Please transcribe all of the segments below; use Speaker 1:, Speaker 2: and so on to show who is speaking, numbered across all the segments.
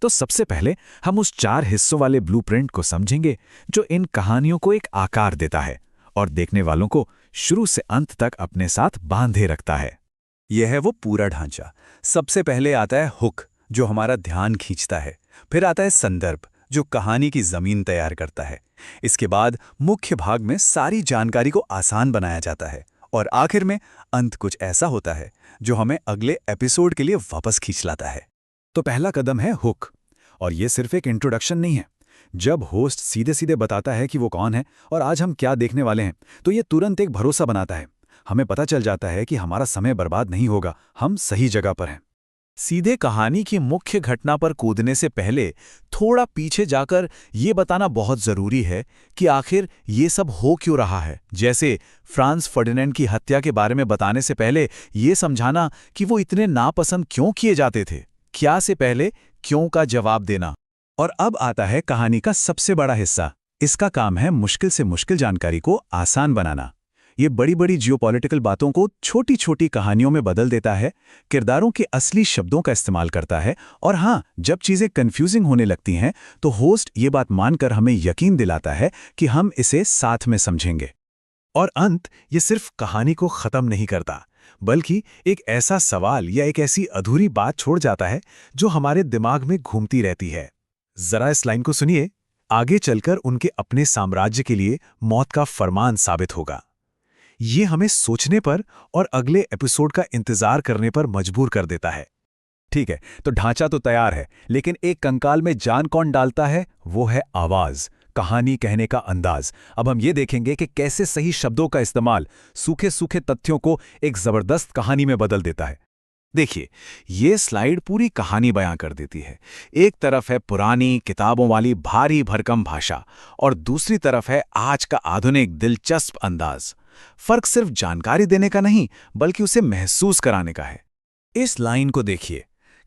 Speaker 1: तो सबसे पहले हम उस 4 हिस्सों वाले ब्लूप्रिंट को समझेंगे जो इन कहानियों को एक आकार देता है और देखने वालों को शुरू से अंत तक अपने साथ बांधे रखता है।
Speaker 2: यह है वो पूरा ढांचा। सबसे पहले आता है हुक, जो हमारा ध्यान खींचता है। फिर आता है संदर्भ, जो कहानी की जमीन तैयार करता है। इसके बाद मुख्य भाग में सारी जानकारी को आसान बनाया जाता है और आखिर में अंत कुछ ऐसा होता है जो हमें अगले एपिसोड के लिए वापस खींच लाता है।
Speaker 1: तो पहला कदम है हुक, और ये सिर्फ एक इंट्रोडक्शन नहीं है। जब होस्ट सीधे सीधे बताता है कि वो कौन है और आज हम क्या देखने वाले हैं, तो ये तुरंत एक भरोसा बनाता है। हमें पता चल जाता है कि हमारा समय बर्बाद नहीं होगा, हम सही जगह पर हैं।
Speaker 3: सीधे कहानी की मुख्य घटना पर कूदने से पहले थोड़ा पीछे जाकर ये बताना बहुत जरूरी है कि आखिर ये सब हो क्यों रहा है। जैसे फ्रांस फर्डिनेंड की हत्या के बारे में बताने से पहले ये समझाना कि वो इतने नापसंद क्यों किए जाते थे। क्या से पहले क्यों का जवाब देना।
Speaker 2: और अब आता है कहानी का सबसे बड़ा हिस्सा। इसका काम है मुश्किल से मुश्किल जानकारी को आसान बनाना। ये बड़ी बड़ी जियोपॉलिटिकल बातों को छोटी छोटी कहानियों में बदल देता है, किरदारों के असली शब्दों का इस्तेमाल करता है, और हाँ, जब चीज़ें कंफ्यूजिंग होने लगती हैं तो होस्ट ये बात मानकर हमें यकीन दिलाता है कि हम इसे साथ में समझेंगे।
Speaker 1: और अंत ये सिर्फ कहानी को ख़त्म नहीं करता, बल्कि एक ऐसा सवाल या एक ऐसी अधूरी बात छोड़ जाता है जो हमारे दिमाग में घूमती रहती है। जरा इस लाइन को सुनिए, आगे चलकर उनके अपने साम्राज्य के लिए मौत का फरमान साबित होगा। ये हमें सोचने पर और अगले एपिसोड का इंतजार करने पर मजबूर कर देता है।
Speaker 2: ठीक है, तो ढांचा तो तैयार है, लेकिन एक कंकाल में जान कौन डालता है? वो है आवाज, कहानी कहने का अंदाज। अब हम ये देखेंगे कि कैसे सही शब्दों का इस्तेमाल सूखे सूखे तथ्यों को एक जबरदस्त कहानी में बदल देता है।
Speaker 3: देखिए, ये स्लाइड पूरी कहानी बयां कर देती है। एक तरफ है पुरानी किताबों वाली भारी भरकम भाषा और दूसरी तरफ है आज का आधुनिक दिलचस्प अंदाज। फर्क सिर्फ जानकारी देने का नहीं, बल्कि उसे महसूस कराने का है।
Speaker 2: इस लाइन को देखिए,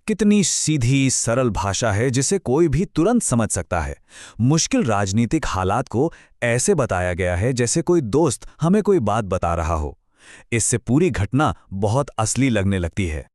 Speaker 2: कितनी सीधी सरल भाषा है जिसे कोई भी तुरंत समझ सकता है। मुश्किल राजनीतिक हालात को ऐसे बताया गया है जैसे कोई दोस्त हमें कोई बात बता रहा हो। इससे पूरी घटना बहुत असली लगने लगती है।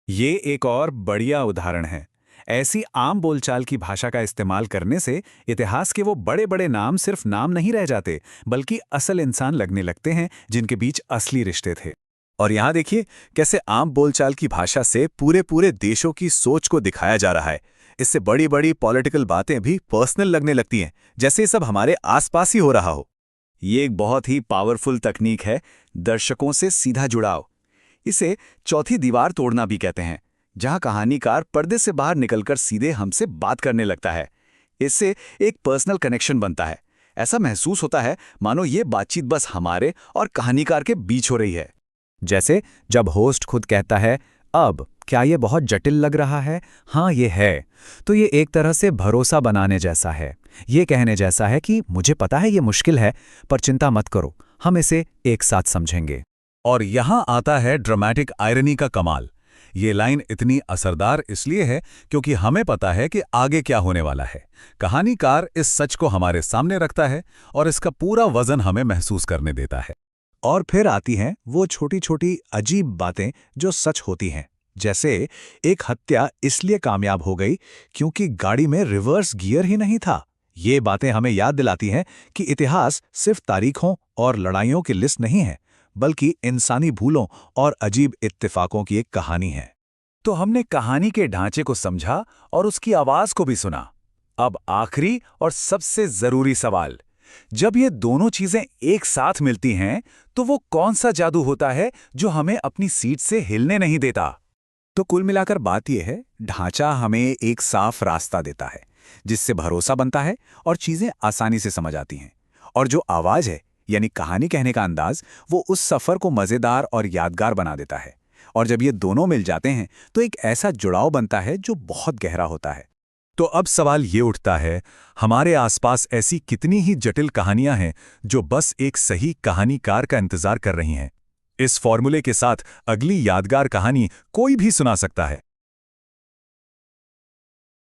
Speaker 2: ये एक और बढ़िया उदाहरण है। ऐसी आम बोलचाल की भाषा का इस्तेमाल करने से इतिहास के वो बड़े बड़े नाम सिर्फ नाम नहीं रह जाते, बल्कि असल इंसान लगने लगते हैं जिनके बीच असली रिश्ते थे। और यहाँ देखिए कैसे आम बोलचाल की भाषा से पूरे पूरे देशों की सोच को दिखाया जा रहा है। इससे बड़ी बड़ी पॉलिटिकल बातें भी पर्सनल लगने लगती हैं, जैसे ये सब हमारे आसपास ही हो रहा हो। ये एक बहुत ही पावरफुल तकनीक है, दर्शकों से सीधा जुड़ाव। इसे चौथी दीवार तोड़ना भी कहते हैं, जहां कहानीकार पर्दे से बाहर निकलकर सीधे हमसे बात करने लगता है। इससे एक पर्सनल कनेक्शन बनता है। ऐसा महसूस होता है मानो ये बातचीत बस हमारे और कहानीकार के बीच हो रही है। जैसे जब होस्ट खुद कहता है, अब क्या ये बहुत जटिल लग रहा है? हाँ, ये है। तो ये एक तरह से भरोसा बनाने जैसा है। ये कहने जैसा है कि मुझे पता है ये मुश्किल है, पर चिंता मत करो, हम इसे एक साथ समझेंगे। और यहाँ आता है ड्रामेटिक आयरनी का कमाल। ये लाइन इतनी असरदार इसलिए है क्योंकि हमें पता है कि आगे क्या होने वाला है। कहानीकार इस सच को हमारे सामने रखता है और इसका पूरा वजन हमें महसूस करने देता है। और फिर आती हैं वो छोटी छोटी अजीब बातें जो सच होती हैं। जैसे एक हत्या इसलिए कामयाब हो गई क्योंकि गाड़ी में रिवर्स गियर ही नहीं था। ये बातें हमें याद दिलाती हैं कि इतिहास सिर्फ तारीखों और लड़ाइयों की लिस्ट नहीं है, बल्कि इंसानी भूलों और अजीब इत्तेफाकों की एक कहानी है। तो हमने कहानी के ढांचे को समझा और उसकी आवाज को भी सुना। अब आखिरी और सबसे जरूरी सवाल, जब ये दोनों चीजें एक साथ मिलती हैं तो वो कौन सा जादू होता है जो हमें अपनी सीट से हिलने नहीं देता? तो कुल मिलाकर बात यह है, ढांचा हमें एक साफ रास्ता देता है जिससे भरोसा बनता है और चीजें आसानी से समझ आती हैं। और जो आवाज है, यानी कहानी कहने का अंदाज, वो उस सफर को मजेदार और यादगार बना देता है। और जब ये दोनों मिल जाते हैं तो एक ऐसा जुड़ाव बनता है जो बहुत गहरा होता है। तो अब सवाल ये उठता है, हमारे आसपास ऐसी कितनी ही जटिल कहानियां हैं जो बस एक सही कहानीकार का इंतजार कर रही हैं। इस फॉर्मूले के साथ अगली यादगार कहानी कोई भी सुना सकता है।